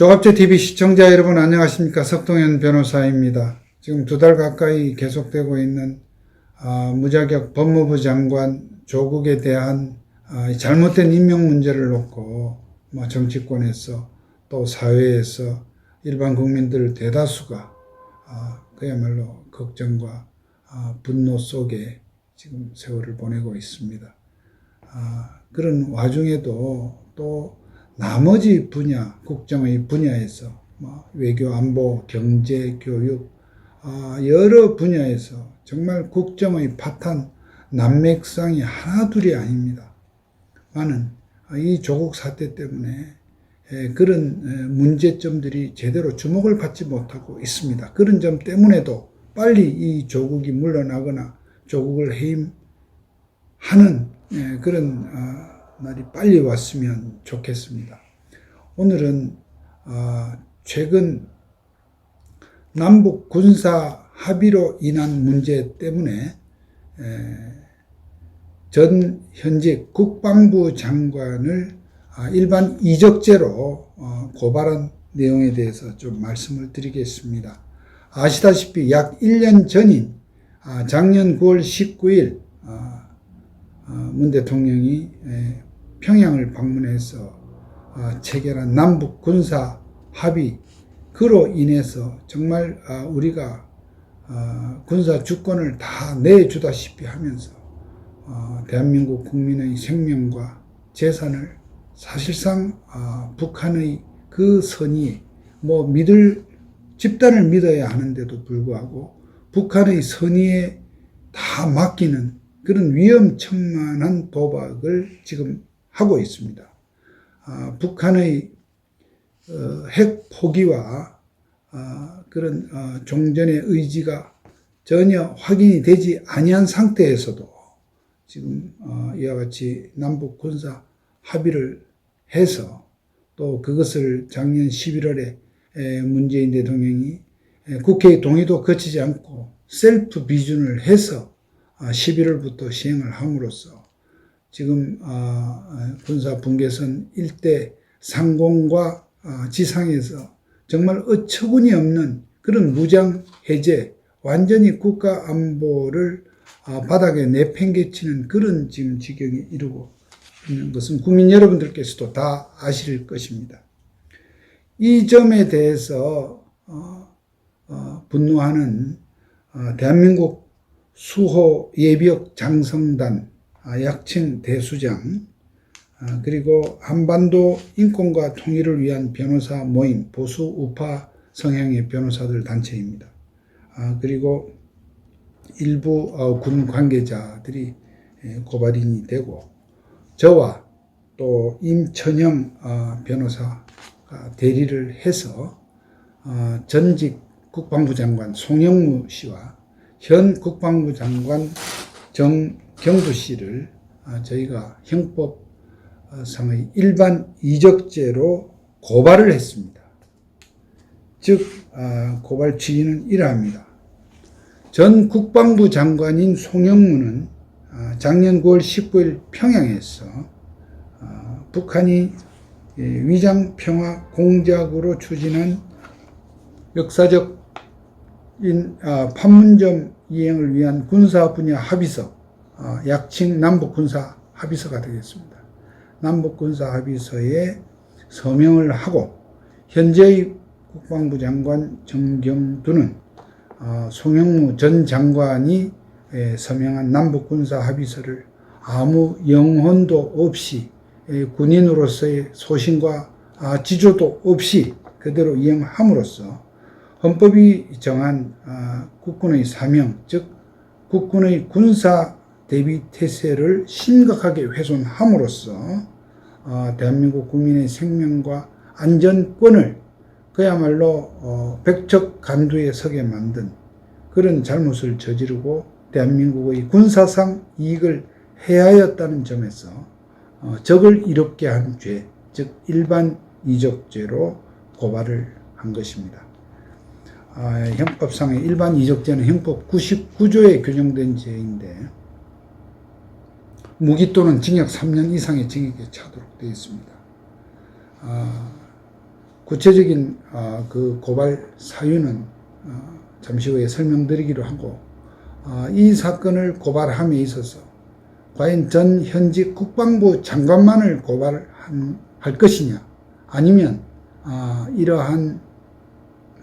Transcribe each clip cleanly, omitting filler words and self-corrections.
조갑제TV 시청자 여러분 안녕하십니까. 석동현 변호사입니다. 지금 2달 가까이 계속되고 있는 무자격 법무부 장관 조국에 대한 잘못된 임명 문제를 놓고 정치권에서 또 사회에서 일반 국민들 대다수가 그야말로 걱정과 분노 속에 지금 세월을 보내고 있습니다. 그런 와중에도 또 나머지 분야, 국정의 분야에서 외교, 안보, 경제, 교육 여러 분야에서 정말 국정의 파탄, 난맥상이 하나둘이 아닙니다. 많은 이 조국 사태 때문에 그런 문제점들이 제대로 주목을 받지 못하고 있습니다. 그런 점 때문에도 빨리 이 조국이 물러나거나 조국을 해임하는 그런 날이 빨리 왔으면 좋겠습니다. 오늘은 최근 남북 군사 합의로 인한 문제 때문에 전 현직 국방부 장관을 일반 이적죄로 고발한 내용에 대해서 좀 말씀을 드리겠습니다. 아시다시피 약 1년 전인 작년 9월 19일 문 대통령이 평양을 방문해서 체결한 남북 군사 합의, 그로 인해서 정말 우리가 군사 주권을 다 내주다시피 하면서 대한민국 국민의 생명과 재산을 사실상 북한의 그 선의에 집단을 믿어야 하는데도 불구하고 북한의 선의에 다 맡기는 그런 위험천만한 도박을 지금 하고 있습니다. 북한의 핵 포기와 그런 종전의 의지가 전혀 확인이 되지 아니한 상태에서도 지금 이와 같이 남북 군사 합의를 해서 또 그것을 작년 11월에 문재인 대통령이 국회의 동의도 거치지 않고 셀프 비준을 해서 11월부터 시행을 함으로써 지금 군사 분계선 일대 상공과 지상에서 정말 어처구니 없는 그런 무장 해제, 완전히 국가 안보를 바닥에 내팽개치는 그런 지금 지경에 이르고 있는 것은 국민 여러분들께서도 다 아실 것입니다. 이 점에 대해서 분노하는 대한민국 수호 예비역 장성단 약칭 대수장, 그리고 한반도 인권과 통일을 위한 변호사 모임 보수 우파 성향의 변호사들 단체입니다. 그리고 일부 군 관계자들이 고발인이 되고 저와 또 임천영 변호사가 대리를 해서 전직 국방부 장관 송영무 씨와 현 국방부 장관 정경두 씨를 저희가 형법상의 일반 이적죄로 고발을 했습니다. 즉 고발 취지는 이러합니다. 전 국방부 장관인 송영무는 작년 9월 19일 평양에서 북한이 위장평화 공작으로 추진한 역사적 판문점 이행을 위한 군사 분야 합의서, 약칭 남북군사 합의서가 되겠습니다. 남북군사 합의서에 서명을 하고 현재의 국방부 장관 정경두는 송영무 전 장관이 서명한 남북군사 합의서를 아무 영혼도 없이 군인으로서의 소신과 지조도 없이 그대로 이행함으로써 헌법이 정한 국군의 사명, 즉 국군의 군사 대비 태세를 심각하게 훼손함으로써 대한민국 국민의 생명과 안전권을 그야말로 백척간두에 서게 만든 그런 잘못을 저지르고 대한민국의 군사상 이익을 해하였다는 점에서 적을 이롭게 한 죄, 즉 일반 이적죄로 고발을 한 것입니다. 형법상의 일반 이적죄는 형법 99조에 규정된 죄인데 무기 또는 징역 3년 이상의 징역에 처하도록 되어 있습니다. 구체적인 그 고발 사유는 잠시 후에 설명드리기로 하고, 이 사건을 고발함에 있어서 과연 전 현직 국방부 장관만을 고발할 것이냐, 아니면 이러한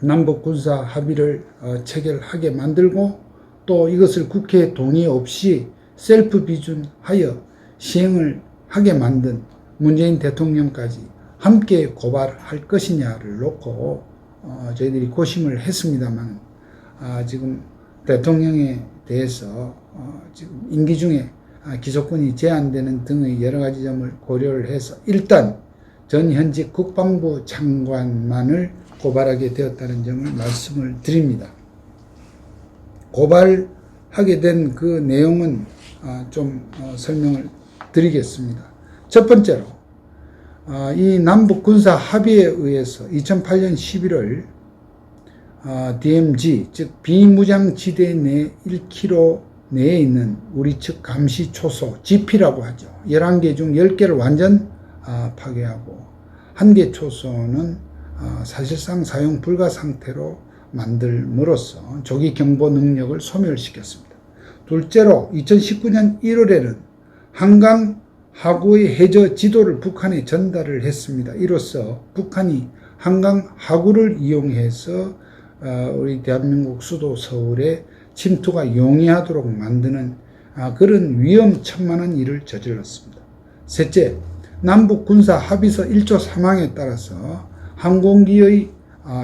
남북 군사 합의를 체결하게 만들고 또 이것을 국회 동의 없이 셀프 비준하여 시행을 하게 만든 문재인 대통령까지 함께 고발할 것이냐를 놓고 저희들이 고심을 했습니다만, 지금 대통령에 대해서 지금 임기 중에 기소권이 제한되는 등의 여러 가지 점을 고려를 해서 일단 전 현직 국방부 장관만을 고발하게 되었다는 점을 말씀을 드립니다. 고발하게 된 그 내용은 좀 설명을 드리겠습니다. 첫 번째로 이 남북 군사 합의에 의해서 2008년 11월 DMZ, 즉 비무장지대 내 1km 내에 있는 우리 측 감시 초소 GP라고 하죠. 11개 중 10개를 완전 파괴하고 1개 초소는 사실상 사용 불가 상태로 만들므로써 조기 경보 능력을 소멸시켰습니다. 둘째로 2019년 1월에는 한강 하구의 해저 지도를 북한에 전달을 했습니다. 이로써 북한이 한강 하구를 이용해서 우리 대한민국 수도 서울에 침투가 용이하도록 만드는 그런 위험천만한 일을 저질렀습니다. 셋째, 남북 군사 합의서 1조 3항에 따라서 항공기의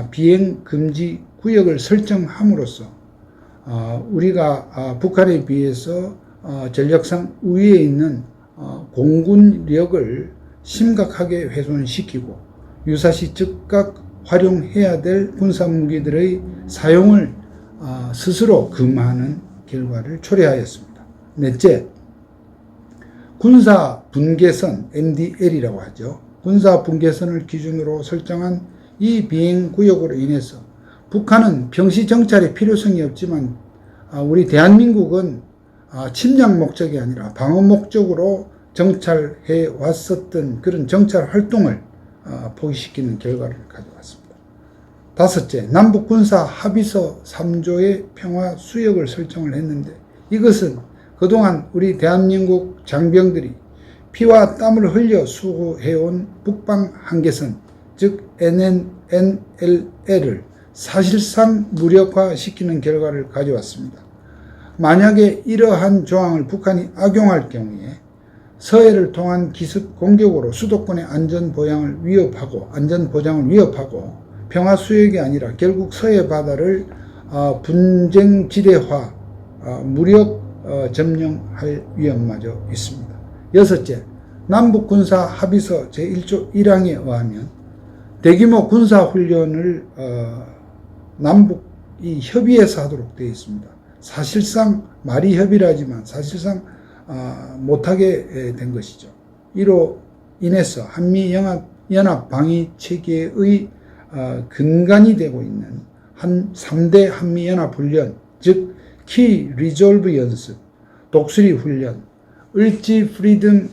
비행 금지 구역을 설정함으로써 우리가 북한에 비해서 전력상 우위에 있는 공군력을 심각하게 훼손시키고 유사시 즉각 활용해야 될 군사무기들의 사용을 스스로 금하는 결과를 초래하였습니다. 넷째, 군사분계선 MDL이라고 하죠. 군사분계선을 기준으로 설정한 이 비행구역으로 인해서 북한은 평시 정찰의 필요성이 없지만 우리 대한민국은 침략 목적이 아니라 방어 목적으로 정찰해 왔었던 그런 정찰 활동을 포기시키는 결과를 가져왔습니다. 다섯째, 남북 군사 합의서 3조의 평화 수역을 설정을 했는데 이것은 그동안 우리 대한민국 장병들이 피와 땀을 흘려 수호해온 북방 한계선, 즉 NNLL을 사실상 무력화시키는 결과를 가져왔습니다. 만약에 이러한 조항을 북한이 악용할 경우에 서해를 통한 기습 공격으로 수도권의 안전보장을 위협하고 평화 수역이 아니라 결국 서해 바다를 분쟁지대화, 무력 점령할 위험마저 있습니다. 여섯째, 남북 군사 합의서 제1조 1항에 의하면 대규모 군사훈련을 남북이 협의해서 하도록 되어 있습니다. 사실상 말이 협의라지만 사실상 못하게 된 것이죠. 이로 인해서 한미연합 방위체계의 근간이 되고 있는 3대 한미연합훈련, 즉 키 리졸브 연습, 독수리 훈련, 을지 프리덤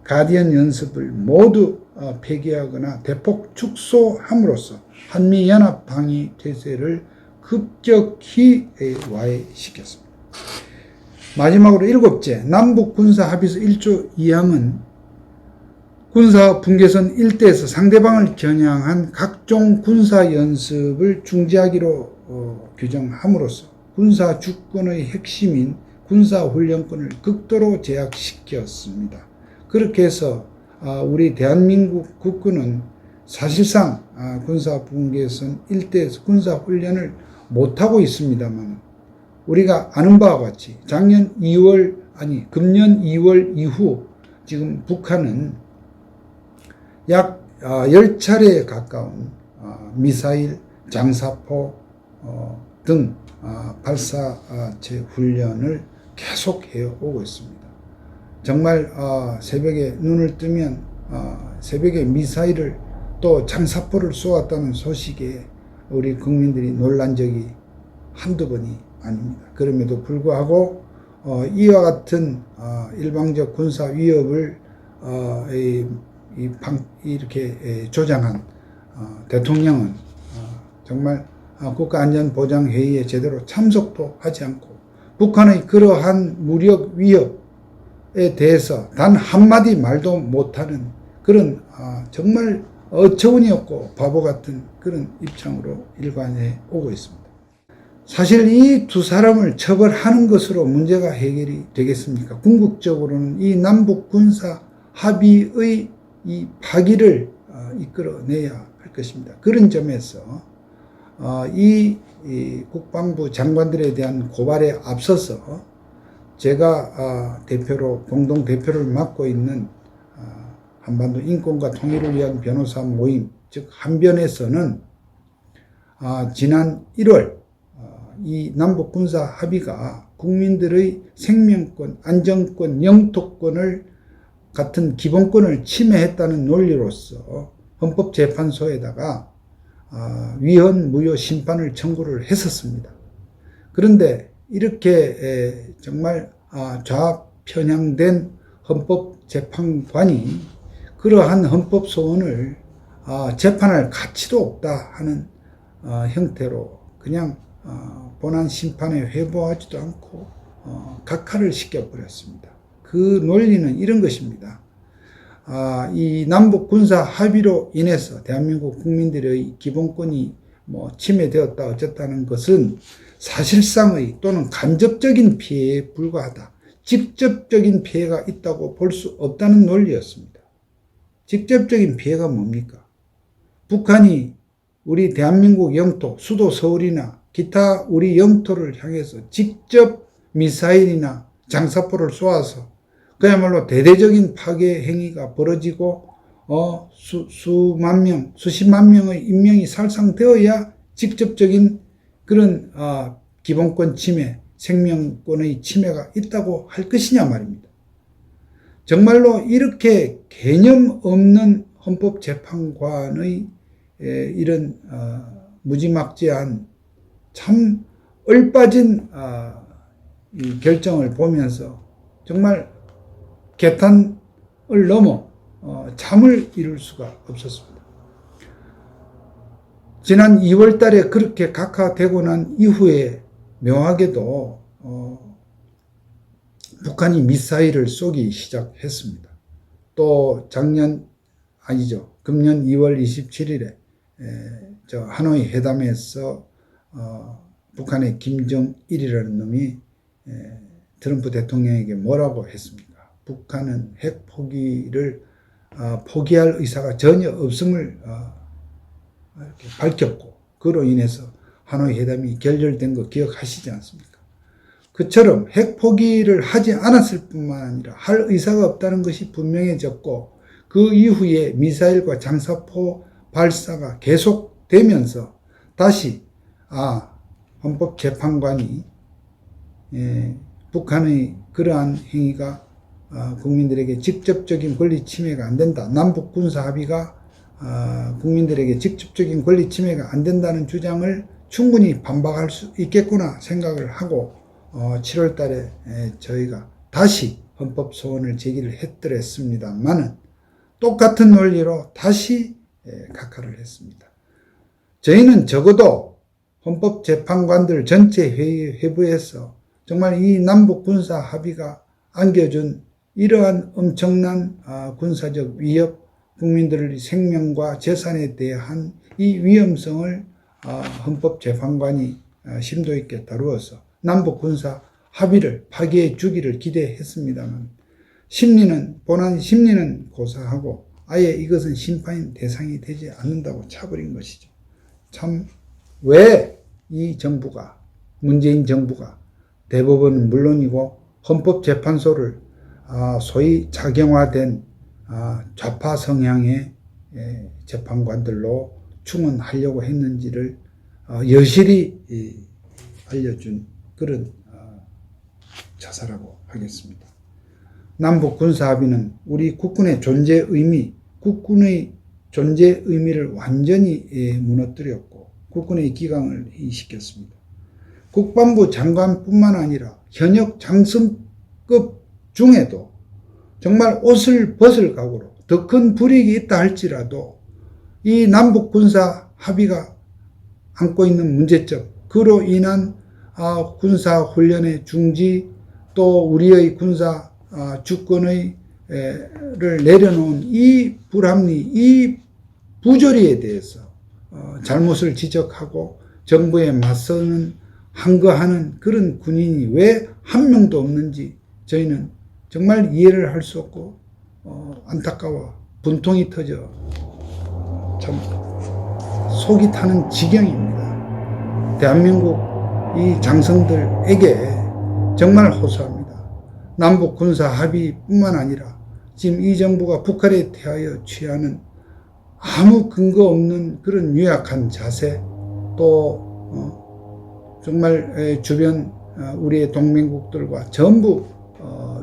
가디언 연습을 모두 폐기하거나 대폭 축소함으로써 한미연합 방위 태세를 급격히 와해시켰습니다. 마지막으로 일곱째, 남북 군사 합의서 1조 2항은 군사 분계선 일대에서 상대방을 겨냥한 각종 군사 연습을 중지하기로 규정함으로써 군사 주권의 핵심인 군사훈련권을 극도로 제약시켰습니다. 그렇게 해서 우리 대한민국 국군은 사실상 군사 분계선 일대에서 군사훈련을 못하고 있습니다만 우리가 아는 바와 같이 금년 2월 이후 지금 북한은 약 10차례에 가까운 미사일, 장사포 등 발사체 훈련을 계속해 오고 있습니다. 정말 새벽에 눈을 뜨면 새벽에 미사일을 또 장사포를 쏘았다는 소식에 우리 국민들이 놀란 적이 한두 번이 아닙니다. 그럼에도 불구하고 이와 같은 일방적 군사 위협을 이렇게 조장한 대통령은 정말 국가안전보장회의에 제대로 참석도 하지 않고 북한의 그러한 무력 위협에 대해서 단 한마디 말도 못하는 그런 정말 어처구니 없고 바보 같은 그런 입장으로 일관해 오고 있습니다. 사실 이 두 사람을 처벌하는 것으로 문제가 해결이 되겠습니까? 궁극적으로는 이 남북 군사 합의의 이 파기를 이끌어내야 할 것입니다. 그런 점에서 이 국방부 장관들에 대한 고발에 앞서서 제가 공동 대표를 맡고 있는 한반도 인권과 통일을 위한 변호사 모임, 즉 한변에서는 지난 1월 이 남북 군사 합의가 국민들의 생명권, 안정권, 영토권을 같은 기본권을 침해했다는 논리로서 헌법재판소에다가 위헌 무효 심판을 청구를 했었습니다. 그런데 이렇게 정말 좌편향된 헌법재판관이 그러한 헌법 소원을 재판할 가치도 없다 하는 형태로 그냥 본안 심판에 회부하지도 않고 각하를 시켜버렸습니다. 그 논리는 이런 것입니다. 이 남북 군사 합의로 인해서 대한민국 국민들의 기본권이 침해되었다 어쨌다는 것은 사실상의 또는 간접적인 피해에 불과하다. 직접적인 피해가 있다고 볼 수 없다는 논리였습니다. 직접적인 피해가 뭡니까? 북한이 우리 대한민국 영토, 수도 서울이나 기타 우리 영토를 향해서 직접 미사일이나 장사포를 쏘아서 그야말로 대대적인 파괴 행위가 벌어지고 수만 명, 수십만 명의 인명이 살상되어야 직접적인 그런 기본권 침해, 생명권의 침해가 있다고 할 것이냐 말입니다. 정말로 이렇게 개념 없는 헌법재판관의 이런 무지막지한 참 얼빠진 이 결정을 보면서 정말 개탄을 넘어 잠을 이룰 수가 없었습니다. 지난 2월 달에 그렇게 각하되고 난 이후에 묘하게도 북한이 미사일을 쏘기 시작했습니다. 또 금년 2월 27일에 하노이 회담에서 북한의 김정일이라는 놈이 트럼프 대통령에게 뭐라고 했습니까? 북한은 핵 포기를 포기할 의사가 전혀 없음을 이렇게 밝혔고 그로 인해서 하노이 회담이 결렬된 거 기억하시지 않습니까? 그처럼 핵 포기를 하지 않았을 뿐만 아니라 할 의사가 없다는 것이 분명해졌고 그 이후에 미사일과 장사포 발사가 계속되면서 다시 헌법재판관이 북한의 그러한 행위가 국민들에게 직접적인 권리 침해가 안 된다. 남북 군사 합의가 국민들에게 직접적인 권리 침해가 안 된다는 주장을 충분히 반박할 수 있겠구나 생각을 하고 7월 달에 저희가 다시 헌법 소원을 제기를 했더랬습니다만은 똑같은 논리로 다시 각하를 했습니다. 저희는 적어도 헌법재판관들 전체 회부에서 정말 이 남북 군사 합의가 안겨준 이러한 엄청난 군사적 위협, 국민들의 생명과 재산에 대한 이 위험성을 헌법재판관이 심도 있게 다루어서 남북 군사 합의를 파기해 주기를 기대했습니다만 본안 심리는 고사하고 아예 이것은 심판 대상이 되지 않는다고 차버린 것이죠. 참 왜 이 정부가, 문재인 정부가 대법원은 물론이고 헌법재판소를 소위 작용화된 좌파 성향의 재판관들로 충원하려고 했는지를 여실히 알려준 그런 자사라고 하겠습니다. 남북 군사합의는 우리 국군의 존재 의미, 국군의 존재 의미를 완전히 무너뜨렸고 국군의 기강을 해이시켰습니다. 국방부 장관뿐만 아니라 현역 장성급 중에도 정말 옷을 벗을 각오로 더 큰 불이익이 있다 할지라도 이 남북 군사 합의가 안고 있는 문제점, 그로 인한 군사 훈련의 중지, 또 우리의 군사 주권의 를 내려놓은 이 불합리, 이 부조리에 대해서 잘못을 지적하고 정부에 맞서는 항거하는 그런 군인이 왜 한 명도 없는지 저희는 정말 이해를 할 수 없고 안타까워 분통이 터져 참 속이 타는 지경입니다. 대한민국 이 장성들에게 정말 호소합니다. 남북 군사 합의뿐만 아니라 지금 이 정부가 북한에 대하여 취하는 아무 근거 없는 그런 유약한 자세, 또 정말 주변 우리의 동맹국들과 전부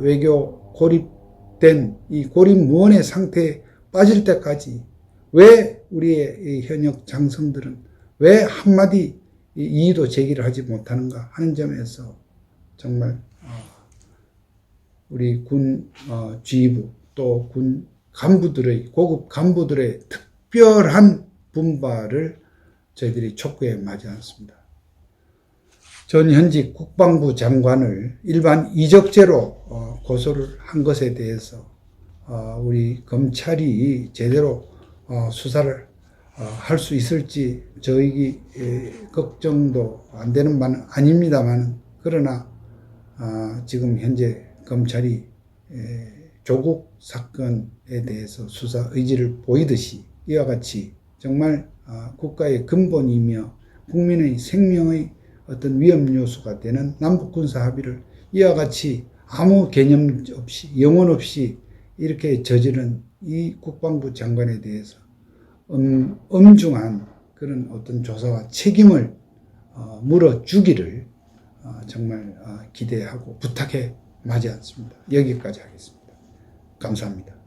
외교 고립된 이 고립무원의 상태에 빠질 때까지 왜 우리의 현역 장성들은 왜 한마디 이의도 제기를 하지 못하는가 하는 점에서 정말 우리 군 지휘부 또 군 간부들의 고급 간부들의 특별한 분발을 저희들이 촉구해 마지 않습니다. 전현직 국방부 장관을 일반 이적죄로 고소를 한 것에 대해서 우리 검찰이 제대로 수사를 할 수 있을지 저희 걱정도 안 되는 바는 아닙니다만, 그러나 지금 현재 검찰이 조국 사건에 대해서 수사 의지를 보이듯이 이와 같이 정말 국가의 근본이며 국민의 생명의 어떤 위험 요소가 되는 남북군사 합의를 이와 같이 아무 개념 없이 영혼 없이 이렇게 저지른 이 국방부 장관에 대해서 엄중한 그런 어떤 조사와 책임을 물어주기를 정말 기대하고 부탁해 마지 않습니다. 여기까지 하겠습니다. 감사합니다.